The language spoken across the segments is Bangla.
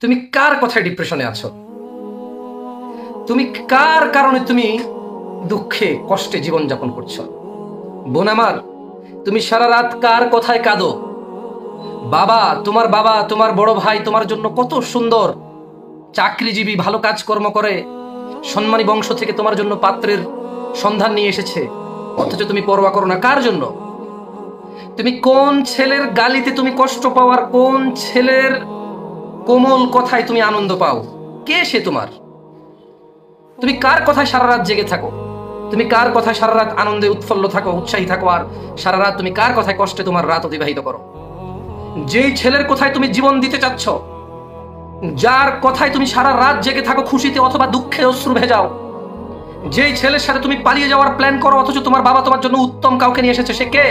তুমি কার কথায় ডিপ্রেশনে আছো? তুমি কার কারণে তুমি দুঃখে কষ্টে জীবন যাপন করছো? বোন আমার, তুমি সারা রাত কার কথায় কাঁদো? বাবা, তোমার বড় ভাই তোমার জন্য কত সুন্দর চাকরিজীবী, ভালো কাজকর্ম করে, সম্মানী বংশ থেকে তোমার জন্য পাত্রের সন্ধান নিয়ে এসেছে, অথচ তুমি পরোয়া করো না। কার জন্য? তুমি কোন ছেলের গালিতে তুমি কষ্ট পাও, আর কোন ছেলের কোমল কথায় তুমি আনন্দ পাও? কে সে তোমার? তুমি কার কথায় সারা রাত জেগে থাকো? তুমি কার কথায় সারা রাত আনন্দে উৎফুল্ল থাকো, উৎসাহী থাকো, আর সারা রাত তুমি কার কথায় কষ্টে তোমার রাত অতিবাহিত করো? যেই ছেলের কথায় তুমি জীবন দিতে চাচ্ছ, যার কথায় তুমি সারা রাত জেগে থাকো খুশিতে অথবা দুঃখে অশ্রু ভেজাও, যেই ছেলের সাথে তুমি পালিয়ে যাওয়ার প্ল্যান করো, অথচ তোমার বাবা তোমার জন্য উত্তম কাউকে নিয়ে এসেছে, সে কে?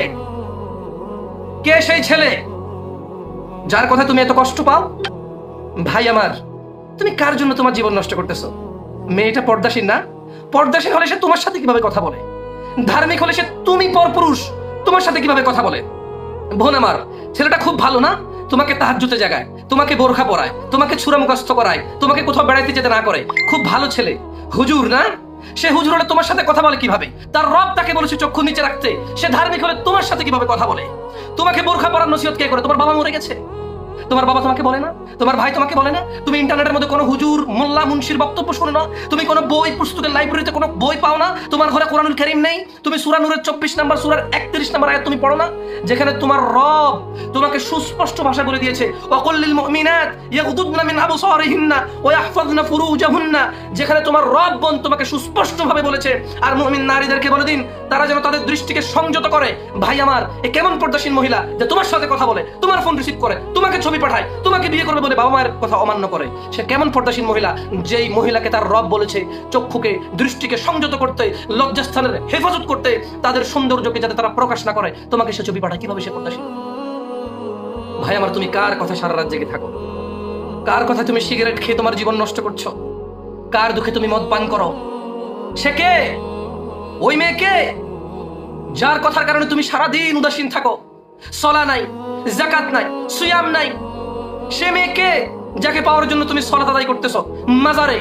কে সেই ছেলে যার কথা তুমি এত কষ্ট পাও? ভাই আমার, তুমি কার জন্য তোমার জীবন নষ্ট করতেছো? মেয়েটা পর্দাসীন না? পর্দাসীন হলে সে তোমার সাথে কিভাবে কথা বলে? ধার্মিক হলে সে, তুমি পরপুরুষ, তোমার সাথে কিভাবে কথা বলে? বোন আমার, ছেলেটা খুব ভালো না? তোমাকে তাহাজ্জুদে জাগায়, তোমাকে বোরখা পরায়, তোমাকে ছুরা মুখস্থ করায়, তোমাকে কোথাও বেড়াইতে যেতে না করে, খুব ভালো ছেলে। হুজুর না? সে হুজুর হলে তোমার সাথে কথা বলে কিভাবে? তার রব তাকে বলেছে চক্ষু নিচে রাখতে। সে ধার্মিক হলে তোমার সাথে কিভাবে কথা বলে? তোমাকে বোরখা পরার নসিহত কে করে? তোমার বাবা মরে গেছে, তোমার বাবা তোমাকে বলে না? তোমার ভাই তোমাকে বলে না? তুমি ইন্টারনেটের মধ্যে কোনো হুজুর, মোল্লা, মুন্সির বক্তব্য শোনো না? তুমি কোনো বই, পুস্তকের লাইব্রেরিতে কোনো বই পাও না? তোমার ঘরে কোরআনুল কারীম নেই? তুমি সূরা নূরের 24 নম্বর সূরার 31 নম্বর আয়াত তুমি পড়ো না? যেখানে তোমার রব তোমাকে সুস্পষ্ট ভাষায় বলে দিয়েছে, ওয়াকুল লিল মুমিনাত ইয়াগুদুদনা মিন আবসারিহিন্না ওয়া ইয়াহফাযনা ফুরুজাহুন্না। যেখানে তোমার রব বোন তোমাকে সুস্পষ্টভাবে বলেছে, আর মুমিন নারীদেরকে বলে দিন তারা যেন তাদের দৃষ্টিকে সংযত করে। ভাই আমার, এ কেমন পর্দাসীন মহিলা যে তোমার সাথে কথা বলে, তোমার ফোন রিসিভ করে, তোমাকে ছবি পাঠায়, তোমাকে বিয়ে করবে বলে বাবা মায়ের কথা অমান্য করে? সে কেমন পর্দাসীন মহিলা যেই মহিলাকে তার রব বলেছে চক্ষুকে, দৃষ্টিকে সংযত করতে, লজ্জাস্থানের হেফাজত করতে, তাদের সৌন্দর্যকে যাতে তারা প্রকাশ না করে, তোমাকে সে ছবি পাঠায়? কিভাবে সে পর্দাসীন? ভাই আমার, তুমি কার কথা সারা রাত জেগে থাকো? কার কথা তুমি সিগারেট খেয়ে তোমার জীবন নষ্ট করছো? কার দুঃখে তুমি মদ পান করো? সে কে? ওই মেয়ে কে যার কথার কারণে তুমি সারাদিন উদাসীন থাকো? সলা নাই, যাকাত নাই, সিয়াম নাই। সে মেয়ে কে যাকে পাওয়ার জন্য তুমি সলাত আদায় করতেছো, মাজারে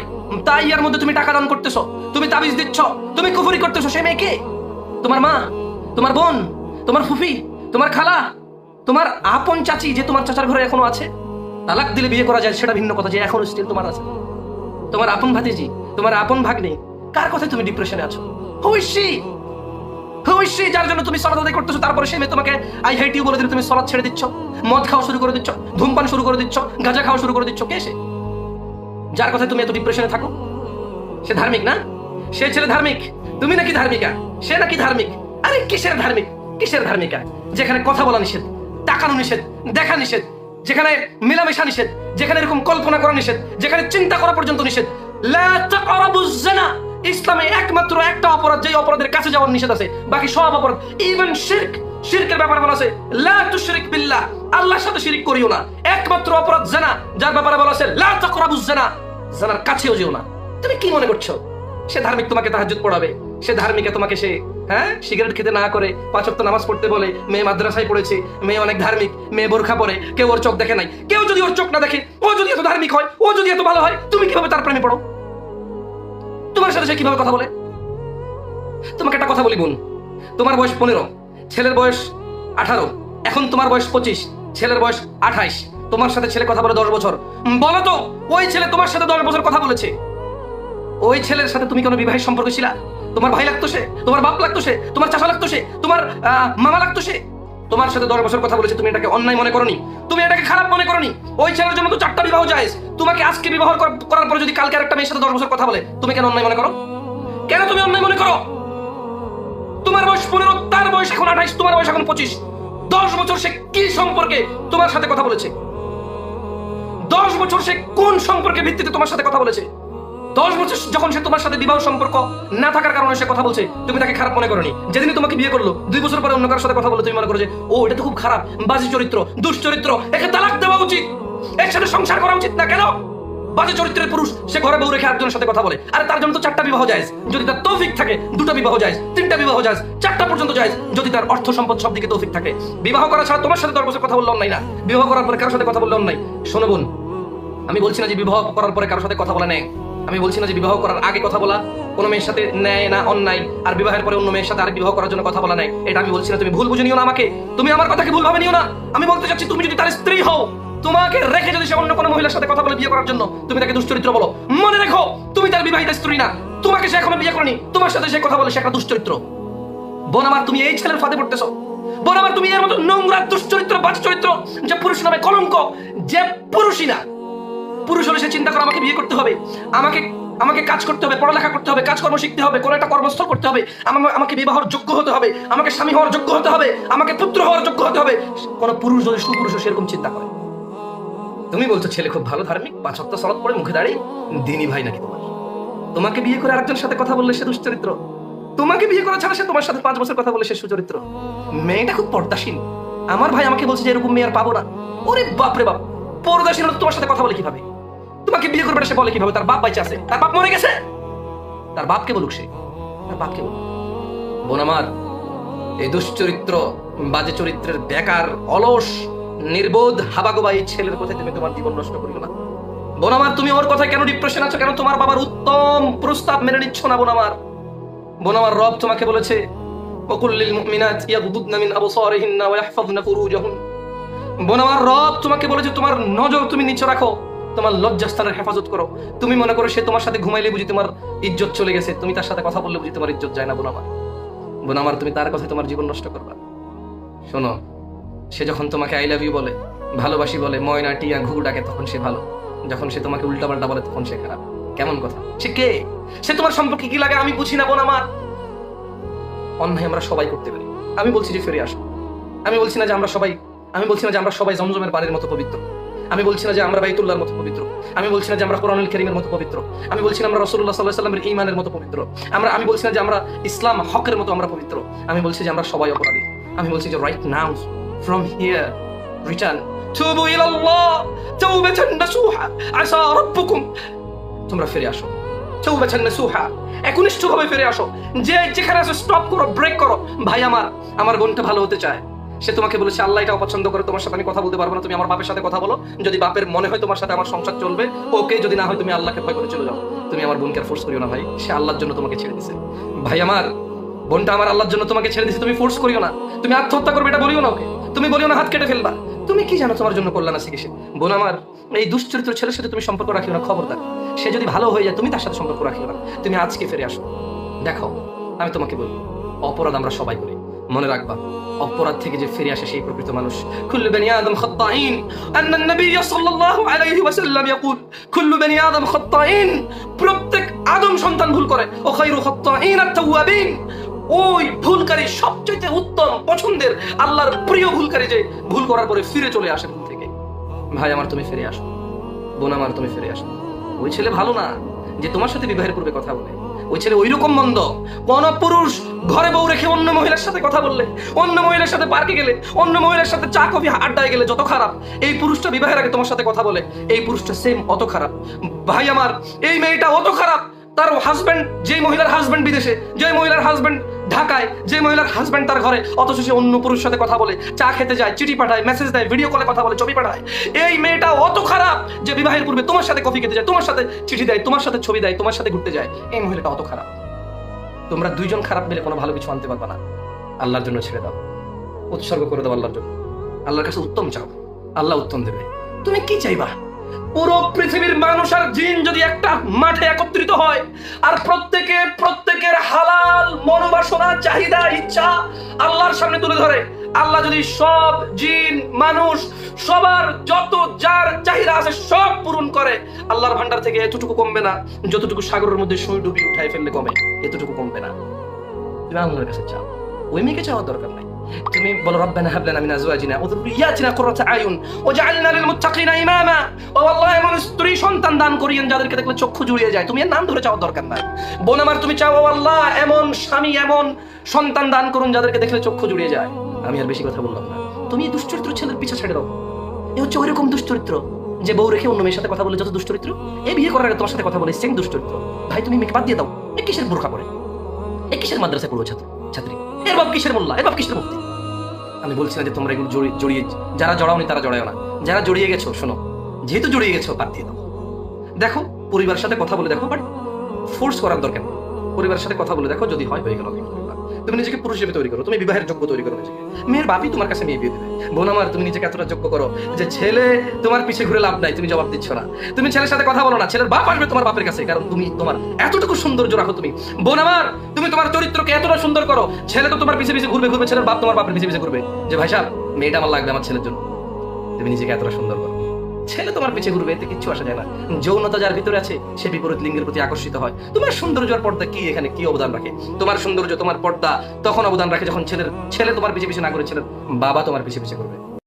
তাইয়ার মধ্যে তুমি টাকা দান করতেছো, তুমি তাবিজ দিচ্ছ, তুমি কুফরি করতেছো? সে মেয়ে কে? তোমার মা, তোমার বোন, তোমার ফুফি, তোমার খালা, তোমার আপন চাচি যে তোমার চাচার ঘরে এখনো আছে? তালাক দিলে বিয়ে করা যায় সেটা ভিন্ন কথা, যে এখনো স্টিল তোমার আছে। তোমার আপন ভাতিজি, তোমার আপন ভাগ্নে, কার কথায় তুমি ডিপ্রেশনে আছো? হইসি যার জন্য তুমি সালাত আদায় করতেছো, তারপরে সে মেয়ে তোমাকে আই হেট ইউ বলে দিলে তুমি সালাত ছেড়ে দিচ্ছ, মদ খাওয়া শুরু করে দিচ্ছ, ধূমপান শুরু করে দিচ্ছ, গাঁজা খাওয়া শুরু করে দিচ্ছ। কে সে যার কথায় তুমি এত ডিপ্রেশনে থাকো? সে ধার্মিক না? সে ছেলে ধার্মিক, তুমি নাকি ধার্মিকা? সে নাকি ধার্মিক? আরে কিসের ধার্মিক, কিসের ধার্মিকা? যেখানে কথা বলা নিষেধ, তাকানো নিষেধ, দেখা নিষেধ, যেখানে মেলামেশা নিষেধ, যেখানে এরকম কল্পনা করা নিষেধ, যেখানে চিন্তা করা পর্যন্ত নিষেধ। লা তাকরাবুজ জিনা, ইসলামে একমাত্র একটা অপরাধ যেই অপরাধের কাছে যাওয়ার নিষেধ আছে, বাকি সব অপরাধ, ইভেন শিরক, শিরকের ব্যাপারে বলা আছে লা তুশরিক বিল্লাহ, আল্লাহর সাথে শিরক করিও না। একমাত্র অপরাধ জিনা, যার ব্যাপারে বলা আছে লা তাকরাবুজ জিনা, জিনার কাছেও যেও না। তুমি কি মনে করছো সে ধার্মিক তোমাকে তাহাজ্জুদ পড়াবে? সে ধার্মিকে তোমাকে সে সিগারেট খেতে না করে 5 ওয়াক্ত নামাজ পড়তে বলে? মেয়ে মাদ্রাসায় পড়েছে, মেয়ে অনেক ধার্মিক, মেয়ে বোরখা পরে, কেউ ওর চোখ দেখে নাই। কেউ যদি ওর চোখ না দেখে, ও যদি এত ধার্মিক হয়, ও যদি এত ভালো হয়, তুমি কিভাবে তার প্রেমে পড়ো? তোমার সাথে সে কিভাবে কথা বলে? তোমাকে একটা কথা বলি বোন, তোমার বয়স 15, ছেলের বয়স 18, এখন তোমার বয়স 25, ছেলের বয়স 28। তোমার সাথে ছেলে কথা বলে 10 বছর। বলো তো, ওই ছেলে তোমার সাথে 10 বছর কথা বলেছে, ওই ছেলের সাথে তুমি কোনো বিবাহের সম্পর্ক ছিল? তোমার ভাই লাগতো সে, তোমার বাপ লাগতো সে, তোমার চাচা লাগতো সে, তোমার মামা লাগতো সে? তোমার সাথে 10 বছর কথা বলেছে, তুমি এটাকে অন্যায় মনে করনি, তুমি এটাকে খারাপ মনে করনি। ওই ছেলের জন্য তো 4টা বিবাহ জায়েজ। তোমাকে আজকে বিবাহ করার পরে যদি কালকে আরেকটা মেয়ের সাথে 10 বছর কথা বলে, তুমি কেন অন্যায় মনে করো? কেন তুমি অন্যায় মনে করো? তোমার বয়স 15, তার বয়স এখন 28, তোমার বয়স এখন 25। 10 বছর সে কি সম্পর্কে তোমার সাথে কথা বলেছে? 10 বছর সে কোন সম্পর্কের ভিত্তিতে তোমার সাথে কথা বলেছে? 10 বছর যখন সে তোমার সাথে বিবাহ সম্পর্ক না থাকার কারণে সে কথা বলছে, তুমি তাকে খারাপ মনে করনি। যেদিনই তোমাকে বিয়ে করলো, 2 বছর পরে অন্য কারোর সাথে কথা বলে, তুমি মনে করো যে ও এটা তো খুব খারাপ, বাজে চরিত্র, দুশ্চরিত্র, একে তালাক দেওয়া উচিত, একসাথে সংসার করা উচিত না। কেন? বাজে চরিত্রের পুরুষ, সে ঘরে বউ রেখে আরেকজনের সাথে কথা বলে। আরে তার জন্য তো 4টা বিবাহ জায়েজ, যদি তার তৌফিক থাকে 2টা বিবাহ জায়েজ, 3টা বিবাহ জায়েজ, 4টা পর্যন্ত জায়েজ, যদি তার অর্থ সম্পদ সব দিকে তৌফিক থাকে। বিবাহ করা ছাড়া তোমার সাথে 10 বছর কথা বললে অন্যায় না, বিবাহ করার পরে কারোর সাথে কথা বললে অন্যায়। শোনো বোন, আমি বলছি না যে বিবাহ করার পরে কারোর সাথে কথা বলা নেই, আমি বলছি না যে বিবাহ করার আগে কথা বলা কোনো মেয়ের সাথে ন্যায় না অন্যায়, আর বিবাহের পরে অন্য মেয়ের সাথে আরেক বিবাহ করার জন্য কথা বলা নাই, এটা আমি বলছি না। তুমি ভুল বুঝে নিও না আমাকে, তুমি আমার কথাকে ভুল ভাবে নিও না। আমি বলতে চাচ্ছি, তুমি যদি তার স্ত্রী হও, তোমাকে রেখে যদি সে অন্য কোনো মহিলার সাথে কথা বলে বিয়ে করার জন্য, তুমি তাকে দুশ্চরিত্র বলো, মনে রেখো তুমি তার বিবাহিতা স্ত্রী না। তোমাকে সে এখনো বিয়ে করেনি, তোমার সাথে সে কথা বলে সে একটা দুশ্চরিত্র। বোন আমার, তুমি এই ছেলের ফাঁদে পড়তেছো। বোন আমার, তুমি এর মতো নোংরা দুশ্চরিত্র, বাজে চরিত্র, যে পুরুষ নামে কলঙ্ক, যে পুরুষই না। পুরুষ হলে সে চিন্তা করে আমাকে বিয়ে করতে হবে, আমাকে আমাকে কাজ করতে হবে, পড়ালেখা করতে হবে, কাজকর্ম শিখতে হবে, কোনো একটা কর্মস্থল করতে হবে, আমাকে বিবাহের যোগ্য হতে হবে, আমাকে স্বামী হওয়ার যোগ্য হতে হবে, আমাকে পুত্র হওয়ার যোগ্য হতে হবে। কোন পুরুষ যদি সুপুরুষ সেরকম চিন্তা করে। তুমি বলছো ছেলে খুব ভালো, ধার্মিক, 5 ওয়াক্ত সালাত পড়ে, মুখে দাঁড়িয়ে, দিনী ভাই নাকি তোমার? তোমাকে বিয়ে করে আরেকজনের সাথে কথা বললে সে দুশ্চরিত্র, তোমাকে বিয়ে করা ছাড়া সে তোমার সাথে 5 বছর কথা বলে সে সুচরিত্র। মেয়েটা খুব পর্দাসীন। আমার ভাই আমাকে বলছে যে এরকম মেয়ে আর পাবো না। ওরে বাপ রে বাপ, পর্দাসীন হলে তোমার সাথে কথা বলে কিভাবে? তোমাকে বিয়ে করবে সে বলে কিভাবে? তার বাপ বাইচে আছে, তার বাপ মরে গেছে, তার বাপকে বলুক সে, তার বাপকে বলুক। বোন আমার, এই দুশ্চরিত্র, বাজে চরিত্রের বেকার, অলস, নির্বোধ, হাবাগোবা এই ছেলের কথায় তুমি তোমার জীবন নষ্ট করিও না। বোন আমার, তুমি ওর কথায় কেন ডিপ্রেশন আছো? কেন তোমার বাবার উত্তম প্রস্তাব মেনে নিচ্ছ না? বোন আমার, বোন আমার, রব তোমাকে বলেছে, ওয়াকুল লিল মুমিনাত ইয়াগুদুদনা মিন আবসারিহিন্না ওয়া ইয়াহফাযনা ফুরুজাহুন। বোন আমার, রব তোমাকে বলেছে তোমার নজর তুমি নিচে রাখো, তোমার লজ্জাস্থানের হেফাজত করো। তুমি মনে করো সে তোমার সাথে ঘুমাইলে বুঝি তোমার ইজ্জত চলে গেছে, তুমি তার সাথে কথা বললে বুঝি তোমার ইজ্জত যায় না? বোন আমার, বোন আমার, তুমি তার কথায় তোমার জীবন নষ্ট করবা? শোনো, সে যখন তোমাকে আই লাভ ইউ বলে, ভালোবাসি বলে, ময়না টিয়া ঘুঘু ডাকে, তখন সে ভালো। যখন সে তোমাকে উল্টাপাল্টা বলে তখন সে খারাপ। কেমন কথা? সে কে? সে তোমার সম্পর্কে কি লাগে আমি বুঝি না। বোন আমার, অন্যায় আমরা সবাই করতে পারি। আমি বলছি যে ফিরে আসো। আমি বলছি না যে আমরা সবাই জমজমের পানির মতো পবিত্র। আমি বলছি না যে আমরা বাইতুল্লাহর মতো পবিত্র। আমি বলছি না যে আমরা কোরআনুল কারীমের মতো পবিত্র। আমি বলছি না আমরা রাসূলুল্লাহ সাল্লাল্লাহু আলাইহি ওয়াসাল্লামের ঈমানের মতো পবিত্র। আমি বলছি না যে আমরা ইসলাম হকের মতো আমরা পবিত্র। আমি বলছি যে আমরা সবাই অপরাধী। আমি বলছি যে right now, from here, return, তুবু ইলাল্লাহ তাওবাতান নাসুহা, আসা রাব্বুকুম। তোমরা ফিরে আসো, তাওবাতান নাসুহা, একনিষ্ঠভাবে ফিরে আসো। যে যেখানে আছো স্টপ করো, ব্রেক করো। ভাই আমার বোনটা ভালো হতে চায়, সে তোমাকে বলেছে আল্লাহ এটা অপছন্দ করে, তোমার সাথে আমি কথা বলতে পারবো না, তুমি আমার বাপের সাথে কথা বলো। যদি বাপের মনে হয় তোমার সাথে আমার সংসার চলবে, ওকে, যদি না হয় তুমি আল্লাহকে ভয় করে চলে যাও। তুমি আমার বোনকে আর ফোর্স করিও না ভাই, সে আল্লাহর জন্য তোমাকে ছেড়ে দিছে। ভাই আমার, বোনটা আমার আল্লাহর জন্য তোমাকে ছেড়ে দিছে, তুমি ফোর্স করিও না। তুমি আত্মহত্যা করবে এটা বলিও না ওকে, তুমি বলিও না হাত কেটে ফেলবা। তুমি কি জানো তোমার জন্য কল্যাণ আছে কিসে? বোন আমার, এই দুশ্চরিত্র ছেলের সাথে তুমি সম্পর্ক রাখিও না, খবরদার। সে যদি ভালো হয়ে যায় তুমি তার সাথে সম্পর্ক রাখিও না। তুমি আজকে ফিরে আসো। দেখো, আমি তোমাকে বলবো, অপরাধ আমরা সবাই করি, মনে রাখবা, অপরাধ থেকে যে ফিরে আসে সেই প্রকৃত মানুষ। কুল্লু বনি আদম খাত্তাইন, আন্না নবী সাল্লাল্লাহু আলাইহি ওয়াসাল্লাম ইয়াকুল কুল্লু বনি আদম খাত্তাইন, প্রত্যেক আদম সন্তান ভুল করে, ও খায়রু খাত্তাইন আত-তাওয়াবিন, ওই ভুলকারী সবচেয়ে উত্তম, পছন্দের, আল্লাহর প্রিয় ভুলকারী যে ভুল করার পরে ফিরে চলে আসে ভুল থেকে। ভাই আমার, তুমি ফিরে আসো। বোন আমার, তুমি ফিরে আসো। ওই ছেলে ভালো না যে তোমার সাথে বিবাহের পূর্বে কথা বলে। ওই ছেলে ওইরকম মন্দ। কোন পুরুষ ঘরে বউ রেখে অন্য মহিলার সাথে কথা বললে, অন্য মহিলার সাথে পার্কে গেলে, অন্য মহিলার সাথে চা কফি আড্ডায় গেলে যত খারাপ, এই পুরুষটা বিবাহের আগে তোমার সাথে কথা বলে, এই পুরুষটা সেম অত খারাপ। ভাই আমার, এই মেয়েটা অত খারাপ। তার হাজবেন্ড, যে মহিলার হাজবেন্ড বিদেশে, যে মহিলার হাজবেন্ড ঢাকায়, যে মহিলার হাজবেন্ড তার ঘরে, অথচ সে অন্য পুরুষের সাথে কথা বলে, চা খেতে যায়, চিঠি পাঠায়, মেসেজ দেয়, ভিডিও কলে কথা বলে, ছবি পাঠায়। এই মেয়েটা অত খারাপ যে বিবাহের পূর্বে তোমার সাথে কফি খেতে যায়, তোমার সাথে চিঠি দেয়, তোমার সাথে ছবি দেয়, তোমার সাথে ঘুরতে যায়। এই মহিলাটা অত খারাপ। তোমরা দুইজন খারাপ মিলে কোনো ভালো কিছু আনতে পারবে না। আল্লাহর জন্য ছেড়ে দাও, উৎসর্গ করে দাও আল্লাহর জন্য। আল্লাহর কাছে উত্তম চাও, আল্লাহ উত্তম দেবে। তুমি কি চাইবা? পুরো পৃথিবীর মানুষ আর জিন যদি একটা মাঠে একত্রিত হয়, আর প্রত্যেকের হালাল মনোবাসনা, চাহিদা, ইচ্ছা আল্লাহর সামনে তুলে ধরে, আল্লাহ যদি সব জিন মানুষ সবার যত যার চাহিদা আছে সব পূরণ করে, আল্লাহর ভান্ডার থেকে এতটুকু কমবে না যতটুকু সাগরের মধ্যে সুই ডুবি উঠায় ফেললে কমে, এতটুকু কমবে না। তুমি আল্লাহর কাছে চাও, ওই মেয়েকে চাওয়ার দরকার নাই। তুমি বলো রব্বানা হাব লানা মিন আজওয়াজিনা ওয়া যুররিয়াতিনা কুররাতা আয়ুন ওয়াজআলনা লিল মুত্তাকিনা ইমামা। ও আল্লাহ, এমন স্ত্রী সন্তান দান করিয়েন যাদেরকে দেখলে চক্ষু জুড়িয়ে যায়। তুমি এর নাম ধরে চাওয়ার দরকার নাই। বোন আমার, তুমি চাও ও আল্লাহ এমন স্বামী, এমন সন্তান দান করুন যাদেরকে দেখলে চক্ষু জুড়িয়ে যায়। আমি আর বেশি কথা বললাম না। তুমি এই দুশ্চরিত্র ছেলের পিছা ছেড়ে দাও। এ হচ্ছে ওইরকম দুশ্চরিত্র যে বউ রেখে অন্য মেয়ের সাথে কথা বলে যত দুশ্চরিত্র, এই বিয়ে করার আগে তোমার সাথে কথা বলে সেম দুশ্চরিত্র। ভাই, তুমি মেয়েকে বাদ দিয়ে দাও। এ কিসের বোরখা পরে, এ কিসের মাদ্রাসায় পড়ো ছাত্রী, এর বাপ কিসের মোল্লা, এর বাপ কিসের মুফতি। আমি বলছি না যে তোমরা এগুলো জড়িয়ে, যারা জড়াওনি তারা জড়ায় না, যারা জড়িয়ে গেছো শোনো, যেহেতু জড়িয়ে গেছো বাদ দিয়ে দাও। দেখো পরিবারের সাথে কথা বলে দেখো, বাট ফোর্স করার দরকার নেই। পরিবারের সাথে কথা বলে দেখো, যদি হয় হয়ে গেল। তুমি নিজেকে পুরুষ হিসেবে তৈরি করো, তুমি বিবাহের যোগ্য তৈরি করো নিজেকে। মেয়ের বাপই তোমার কাছে মেয়ে বিয়ে দেবে। বোন আমার, তুমি নিজেকে এতটা যোগ্য করো যে ছেলে তোমার পিছে ঘুরে লাভ নাই, তুমি জবাব দিচ্ছ না। তুমি ছেলের সাথে কথা বলো না, ছেলের বাপ আসবে তোমার বাপের কাছে, কারণ তুমি তোমার এতটুকু সৌন্দর্য রাখো। তুমি বোন আমার, তুমি তোমার চরিত্রকে এতটা সুন্দর করো, ছেলে তো তোমার পিছে পিছে ঘুরবে, ছেলের বাপ তোমার বাপের পিছে পিছে ঘুরবে যে ভাই সাহেব মেয়েটা আমার লাগবে আমার ছেলের জন্য। তুমি নিজেকে এতটা সুন্দর করো, ছেলে তোমার পিছে ঘুরবে, এতে কিচ্ছু আসা যায় না। যৌনতা যার ভিতরে আছে সে বিপরীত লিঙ্গের প্রতি আকর্ষিত হয়। তোমার সৌন্দর্য আর পর্দা কি এখানে কি অবদান রাখে? তোমার সৌন্দর্য, তোমার পর্দা তখন অবদান রাখে যখন ছেলে তোমার পিছে পিছে না করে ছেলের বাবা তোমার পিছে পিছে করবে।